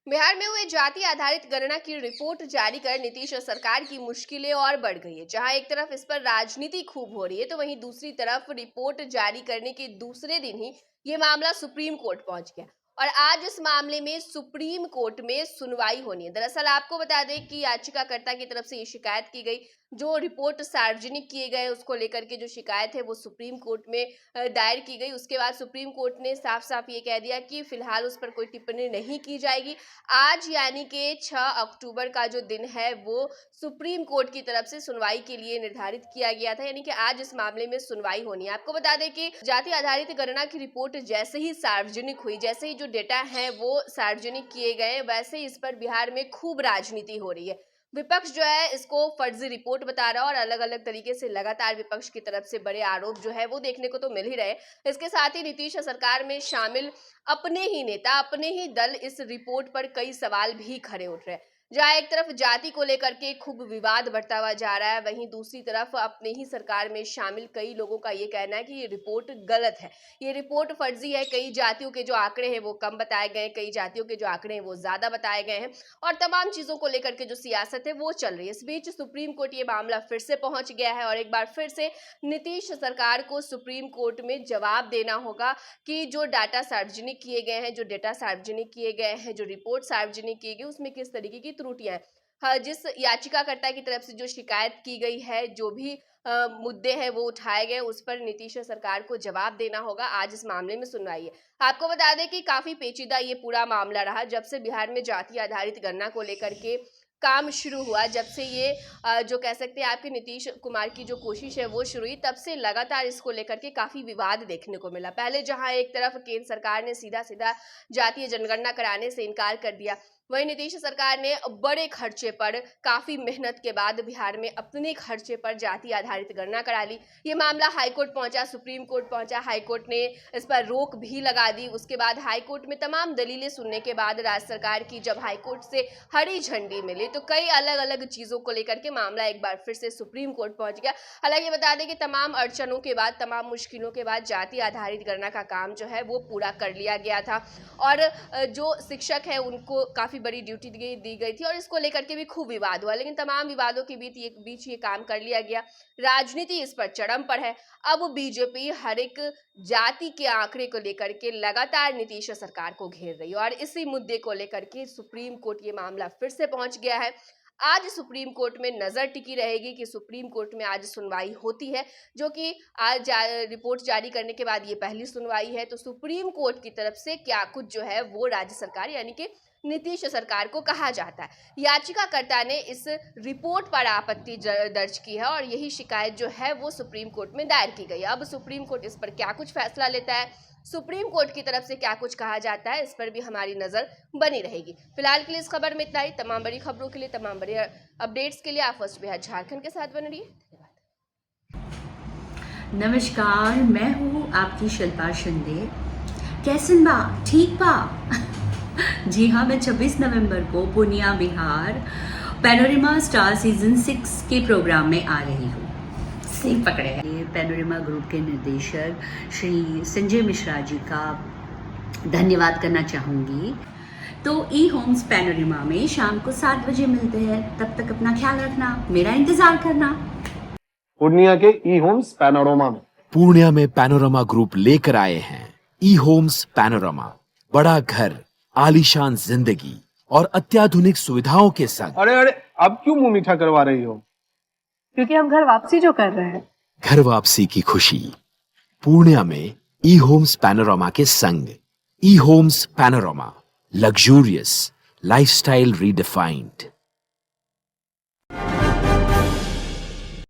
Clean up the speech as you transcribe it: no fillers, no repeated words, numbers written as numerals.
बिहार में हुए जाति आधारित गणना की रिपोर्ट जारी कर नीतीश सरकार की मुश्किलें और बढ़ गई है। जहां एक तरफ इस पर राजनीति खूब हो रही है, तो वहीं दूसरी तरफ रिपोर्ट जारी करने के दूसरे दिन ही ये मामला सुप्रीम कोर्ट पहुंच गया और आज इस मामले में सुप्रीम कोर्ट में सुनवाई होनी है। दरअसल आपको बता दें कि याचिकाकर्ता की तरफ से ये शिकायत की गई, जो रिपोर्ट सार्वजनिक किए गए उसको लेकर के जो शिकायत है वो सुप्रीम कोर्ट में दायर की गई। उसके बाद सुप्रीम कोर्ट ने साफ साफ ये कह दिया कि फिलहाल उस पर कोई टिप्पणी नहीं की जाएगी। आज यानी कि 6 अक्टूबर का जो दिन है वो सुप्रीम कोर्ट की तरफ से सुनवाई के लिए निर्धारित किया गया था, यानी कि आज इस मामले में सुनवाई होनी है। आपको बता दें कि जाति आधारित गणना की रिपोर्ट जैसे ही सार्वजनिक हुई, जैसे ही जो डेटा है वो सार्वजनिक किए गए, वैसे ही इस पर बिहार में खूब राजनीति हो रही है। विपक्ष जो है इसको फर्जी रिपोर्ट बता रहा है और अलग अलग तरीके से लगातार विपक्ष की तरफ से बड़े आरोप जो है वो देखने को तो मिल ही रहे। इसके साथ ही नीतीश सरकार में शामिल अपने ही नेता, अपने ही दल इस रिपोर्ट पर कई सवाल भी खड़े उठ रहे हैं। जहां एक तरफ जाति को लेकर के खूब विवाद बढ़ता हुआ जा रहा है, वहीं दूसरी तरफ अपने ही सरकार में शामिल कई लोगों का ये कहना है कि ये रिपोर्ट गलत है, ये रिपोर्ट फर्जी है। कई जातियों के जो आंकड़े हैं वो कम बताए गए, कई जातियों के जो आंकड़े हैं वो ज्यादा बताए गए हैं और तमाम चीजों को लेकर के जो सियासत है वो चल रही है। इस बीच सुप्रीम कोर्ट ये मामला फिर से पहुंच गया है और एक बार फिर से नीतीश सरकार को सुप्रीम कोर्ट में जवाब देना होगा कि जो डाटा सार्वजनिक किए गए हैं, जो डेटा सार्वजनिक किए गए हैं, जो रिपोर्ट सार्वजनिक की गई उसमें किस तरीके की त्रुटियां हैं। हाँ, जिस याचिकाकर्ता की तरफ से जो शिकायत की गई है, जो भी मुद्दे हैं वो उठाए गए, उस पर नीतीश सरकार को जवाब देना होगा। आज इस मामले में सुनवाई है। आपको बता दें कि काफी पेचीदा ये पूरा मामला रहा। जब से बिहार में जाति आधारित गणना को लेकर के काम शुरू हुआ, जब से ये जो कह सकते हैं आपके नीतीश कुमार की जो कोशिश है वो शुरू हुई, तब से लगातार इसको लेकर के काफी विवाद देखने को मिला। पहले जहां एक तरफ केंद्र सरकार ने सीधा सीधा जातीय जनगणना कराने से इनकार कर दिया, वहीं नीतीश सरकार ने बड़े खर्चे पर, काफी मेहनत के बाद बिहार में अपने खर्चे पर जाति आधारित गणना करा ली। ये मामला हाईकोर्ट पहुंचा, सुप्रीम कोर्ट पहुंचा, हाईकोर्ट ने इस पर रोक भी लगा दी। उसके बाद हाईकोर्ट में तमाम दलीलें सुनने के बाद राज्य सरकार की जब हाईकोर्ट से हरी झंडी मिली, तो कई अलग अलग चीजों को लेकर के मामला एक बार फिर से सुप्रीम कोर्ट पहुंच गया। हालांकि बता दें कि तमाम अड़चनों के बाद, तमाम मुश्किलों के बाद जाति आधारित गणना का काम जो है वो पूरा कर लिया गया था और जो शिक्षक है उनको काफी बड़ी ड्यूटी दी गई थी और इसको लेकर के भी खूब विवाद हुआ, लेकिन तमाम विवादों के बीच ये काम कर लिया गया। राजनीति इस पर चरम पर है। अब बीजेपी हर एक जाति के आंकड़े को लेकर के लगातार नीतीश सरकार को घेर रही है और इसी मुद्दे को लेकर के सुप्रीम कोर्ट ये मामला फिर से पहुंच गया है। आज सुप्रीम कोर्ट में नजर टिकी रहेगी कि सुप्रीम कोर्ट में आज सुनवाई होती है, जो कि आज रिपोर्ट जारी करने के बाद ये पहली सुनवाई है। तो सुप्रीम कोर्ट की तरफ से क्या कुछ जो है वो राज्य सरकार यानी कि नीतीश सरकार को कहा जाता है। याचिकाकर्ता ने इस रिपोर्ट पर आपत्ति दर्ज की है और यही शिकायत जो है वो सुप्रीम कोर्ट में दायर की गई है। अब सुप्रीम कोर्ट इस पर क्या कुछ फैसला लेता है, सुप्रीम कोर्ट की तरफ से क्या कुछ कहा जाता है, इस पर भी हमारी नजर बनी रहेगी। फिलहाल के लिए इस खबर में इतना ही। तमाम बड़ी खबरों के लिए, तमाम बड़े अपडेट्स के लिए आप फर्स्ट बिहार झारखंड के साथ बने रहिए। नमस्कार, मैं हूँ आपकी शिल्पा शिंदे। कैसन बा? ठीक बा? जी हाँ, मैं 26 नवंबर को Purnia Bihar panorama star season 6 के प्रोग्राम में आ रही हूँ। सही पकड़े हैं। ये पैनोरमा ग्रुप के निर्देशक श्री संजय मिश्रा जी का धन्यवाद करना चाहूँगी। तो ई होम्स पैनोरमा में शाम को 7 बजे मिलते हैं। तब तक अपना ख्याल रखना, मेरा इंतजार करना। पूर्णिया के ई होम्स पैनोरमा में पूर्णिया में पैनोरमा ग्रुप लेकर आए हैं ई होम्स पैनोरमा। बड़ा घर, आलीशान जिंदगी और अत्याधुनिक सुविधाओं के संग। अरे अरे, अब क्यों मुंह मीठा करवा रही हो? क्योंकि हम घर वापसी जो कर रहे हैं। घर वापसी की खुशी पूर्णिया में ई होम्स पैनोरमा के संग। E homes panorama, luxurious lifestyle redefined.